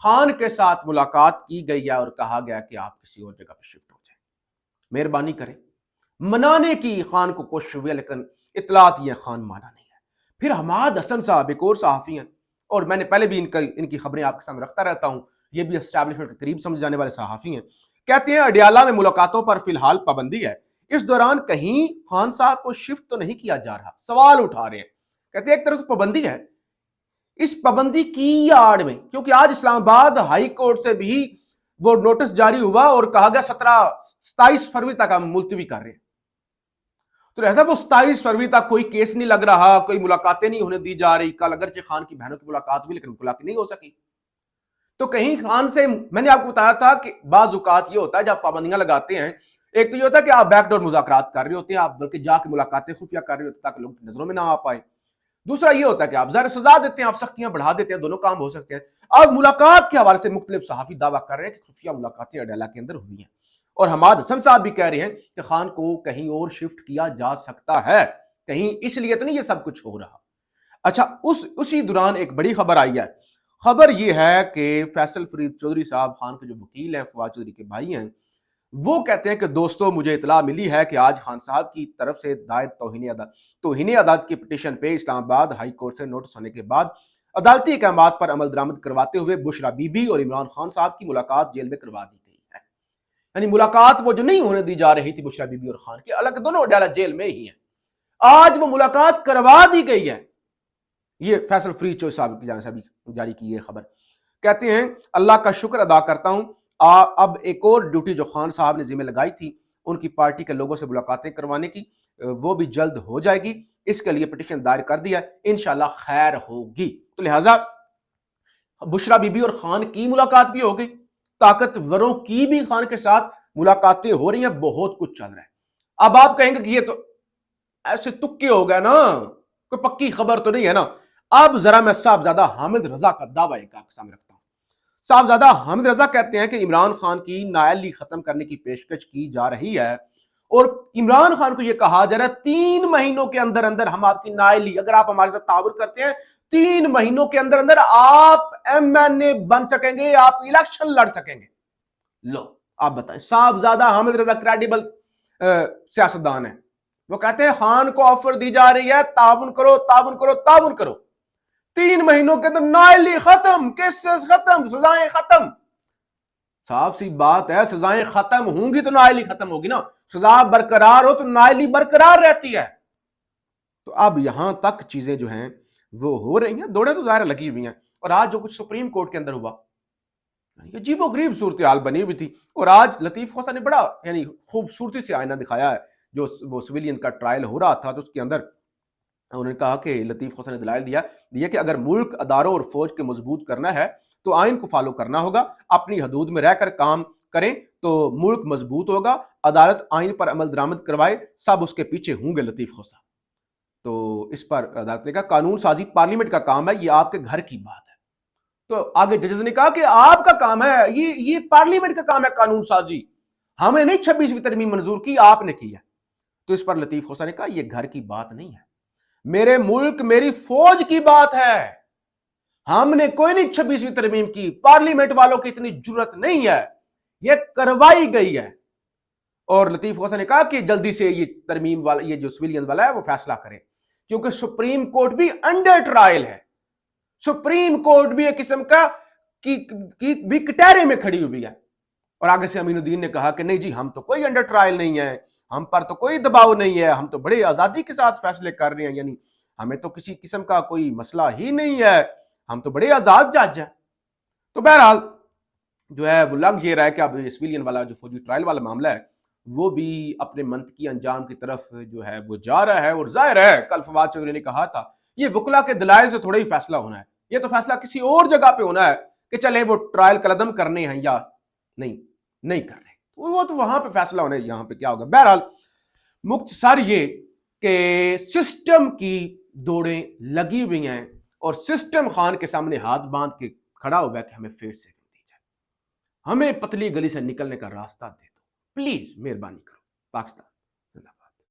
خان کے ساتھ ملاقات کی گئی ہے اور کہا گیا کہ آپ کسی اور جگہ پہ شفٹ ہو جائیں، مہربانی کریں۔ منانے کی خان کو کوشش ہوئی لیکن اطلاعات یہ خان مانا نہیں ہے۔ پھر حماد حسن صاحب ایک اور صحافی ہیں، اور میں نے پہلے بھی ان کی خبریں آپ کے سامنے رکھتا رہتا ہوں، یہ بھی اسٹیبلشمنٹ کے قریب سمجھ جانے والے صحافی ہیں، کہتے ہیں اڈیالہ میں ملاقاتوں پر فی الحال پابندی ہے، اس دوران کہیں خان صاحب کو شفٹ تو نہیں کیا جا رہا۔ سوال اٹھا رہے ہیں، کہتے ہیں ایک طرف سے پابندی ہے، اس پابندی کی آڑ میں، کیونکہ آج اسلام آباد ہائی کورٹ سے بھی وہ نوٹس جاری ہوا اور کہا گیا 27 فروری تک ہم ملتوی کر رہے ہیں، تو لہذا وہ 27 فروری تک کوئی کیس نہیں لگ رہا، کوئی ملاقاتیں نہیں ہونے دی جا رہی۔ کل اگرچہ خان کی بہنوں کی ملاقات ہوئی لیکن ملاقات نہیں ہو سکی، تو کہیں خان سے میں نے آپ کو بتایا تھا کہ بعض اوقات یہ ہوتا ہے جب پابندیاں لگاتے ہیں، ایک تو یہ ہوتا ہے کہ آپ بیک ڈور مذاکرات کر رہے ہوتے ہیں، آپ بلکہ جا کے ملاقاتیں خفیہ کر رہے ہوتے ہیں تاکہ لوگ نظروں میں نہ آ پائے۔ دوسرا یہ ہوتا ہے کہ آپ ظاہر سزا دیتے ہیں، آپ سختیاں بڑھا دیتے ہیں، دونوں کام ہو سکتے ہیں۔ اب ملاقات کے حوالے سے مختلف صحافی دعویٰ کر رہے ہیں کہ خفیہ ملاقاتیں اڈیالہ کے اندر ہوئی ہیں، اور حماد حسن صاحب بھی کہہ رہے ہیں کہ خان کو کہیں اور شفٹ کیا جا سکتا ہے، کہیں اس لیے تو نہیں یہ سب کچھ ہو رہا۔ اچھا، اسی دوران ایک بڑی خبر آئی ہے۔ خبر یہ ہے کہ فیصل فرید چودھری صاحب خان کے جو وکیل ہیں، فواد چودھری کے بھائی ہیں، وہ کہتے ہیں کہ دوستوں مجھے اطلاع ملی ہے کہ آج خان صاحب کی طرف سے دائر توہین عدالت کی پٹیشن پہ اسلام آباد ہائی کورٹ سے نوٹس ہونے کے بعد عدالتی احکامات پر عمل درآمد کرواتے ہوئے بشرا بی بی اور عمران خان صاحب کی ملاقات جیل میں کروا دی گئی ہے۔ یعنی ملاقات وہ جو نہیں ہونے دی جا رہی تھی بشرا بی بی اور خان کی، حالانکہ دونوں اڈیالہ جیل میں ہی ہیں، آج وہ ملاقات کروا دی گئی ہے۔ یہ فیصل فرید چودھری صاحب کی جانب سے جاری کی یہ خبر، کہتے ہیں اللہ کا شکر ادا کرتا ہوں، اب ایک اور ڈیوٹی جو خان صاحب نے ذمہ لگائی تھی ان کی پارٹی کے لوگوں سے ملاقاتیں کروانے کی، وہ بھی جلد ہو جائے گی، اس کے لیے پٹیشن دائر کر دیا، انشاءاللہ خیر ہوگی۔ تو لہٰذا بشرا بی بی اور خان کی ملاقات بھی ہو گئی، طاقتوروں کی بھی خان کے ساتھ ملاقاتیں ہو رہی ہیں، بہت کچھ چل رہا ہے۔ اب آپ کہیں گے کہ یہ تو ایسے تکے ہو گئے نا، کوئی پکی خبر تو نہیں ہے نا۔ اب ذرا میں صاحبزادہ حامد رضا کا دعویٰ ایک آپ کے سامنے رکھتا ہوں۔ صاحبزادہ حامد رضا کہتے ہیں کہ عمران خان کی نااہلی ختم کرنے کی پیشکش کی جا رہی ہے، اور عمران خان کو یہ کہا جا رہا ہے 3 مہینوں کے اندر اندر ہم آپ کی نااہلی، اگر آپ ہمارے ساتھ تعاون کرتے ہیں 3 مہینوں کے اندر اندر آپ MNA بن سکیں گے، آپ الیکشن لڑ سکیں گے۔ لو آپ بتائیں، صاحبزادہ حامد رضا کریڈیبل سیاستدان ہے، وہ کہتے ہیں خان کو آفر دی جا رہی ہے تعاون کرو تعاون کرو تعاون کرو، 3 مہینوں کے اندر نااہلی ختم، کیسز ختم، سزائیں ختم۔ صاف سی بات ہے، سزائیں ختم ہوں گی تو نااہلی ختم ہوگی نا، سزا برقرار ہو تو نااہلی برقرار رہتی ہے۔ تو اب یہاں تک چیزیں جو ہیں وہ ہو رہی ہیں، دوڑیں تو ظاہر لگی ہوئی ہیں، اور آج جو کچھ سپریم کورٹ کے اندر ہوا، یہ عجیب و غریب صورتحال بنی ہوئی تھی، اور آج لطیف خوسا نے بڑا یعنی خوبصورتی سے آئینہ دکھایا ہے۔ جو وہ سویلین کا ٹرائل ہو رہا تھا تو اس کے اندر انہوں نے کہا کہ لطیف خوسا نے دلائل دیا کہ اگر ملک اداروں اور فوج کے مضبوط کرنا ہے تو آئین کو فالو کرنا ہوگا، اپنی حدود میں رہ کر کام کریں تو ملک مضبوط ہوگا، عدالت آئین پر عمل درآمد کروائے، سب اس کے پیچھے ہوں گے لطیف خوسا۔ تو اس پر عدالت نے کہا قانون سازی پارلیمنٹ کا کام ہے، یہ آپ کے گھر کی بات ہے۔ تو آگے ججز نے کہا کہ آپ کا کام ہے، یہ پارلیمنٹ کا کام ہے قانون سازی، ہمیں نہیں 26ویں ترمیم منظور کی، آپ نے کی ہے۔ تو اس پر لطیف خوسا نے کہا یہ گھر کی بات نہیں ہے، میرے ملک میری فوج کی بات ہے، ہم نے کوئی نہیں 26ویں ترمیم کی، پارلیمنٹ والوں کی اتنی جرت نہیں ہے، یہ کروائی گئی ہے۔ اور لطیف خوسا نے کہا کہ جلدی سے یہ ترمیم والا، یہ جو سویلین والا ہے وہ فیصلہ کرے، کیونکہ سپریم کورٹ بھی انڈر ٹرائل ہے، سپریم کورٹ بھی ایک قسم کا بھی کٹہرے میں کھڑی ہوئی ہے۔ اور آگے سے امین الدین نے کہا کہ نہیں جی ہم تو کوئی انڈر ٹرائل نہیں ہے، ہم پر تو کوئی دباؤ نہیں ہے، ہم تو بڑے آزادی کے ساتھ فیصلے کر رہے ہیں، یعنی ہمیں تو کسی قسم کا کوئی مسئلہ ہی نہیں ہے، ہم تو بڑے آزاد جج ہیں۔ تو بہرحال جو ہے وہ لگ یہ رہا ہے کہ اب سویلین والا جو فوجی ٹرائل والا معاملہ ہے وہ بھی اپنے منطقی انجام کی طرف جو ہے وہ جا رہا ہے، اور ظاہر ہے کل فواد چودھری نے کہا تھا یہ وکلا کے دلائل سے تھوڑا ہی فیصلہ ہونا ہے، یہ تو فیصلہ کسی اور جگہ پہ ہونا ہے کہ چلے وہ ٹرائل قلعدم کرنے ہیں یا نہیں کر رہے، وہ تو وہاں پہ فیصلہ ہونا ہے، یہاں پہ کیا ہوگا۔ بہرحال مختصر یہ کہ سسٹم کی دوڑیں لگی ہوئی ہیں، اور سسٹم خان کے سامنے ہاتھ باندھ کے کھڑا ہوا ہے کہ ہمیں فیس سے دی جائے، ہمیں پتلی گلی سے نکلنے کا راستہ دے دو، پلیز مہربانی کرو پاکستان۔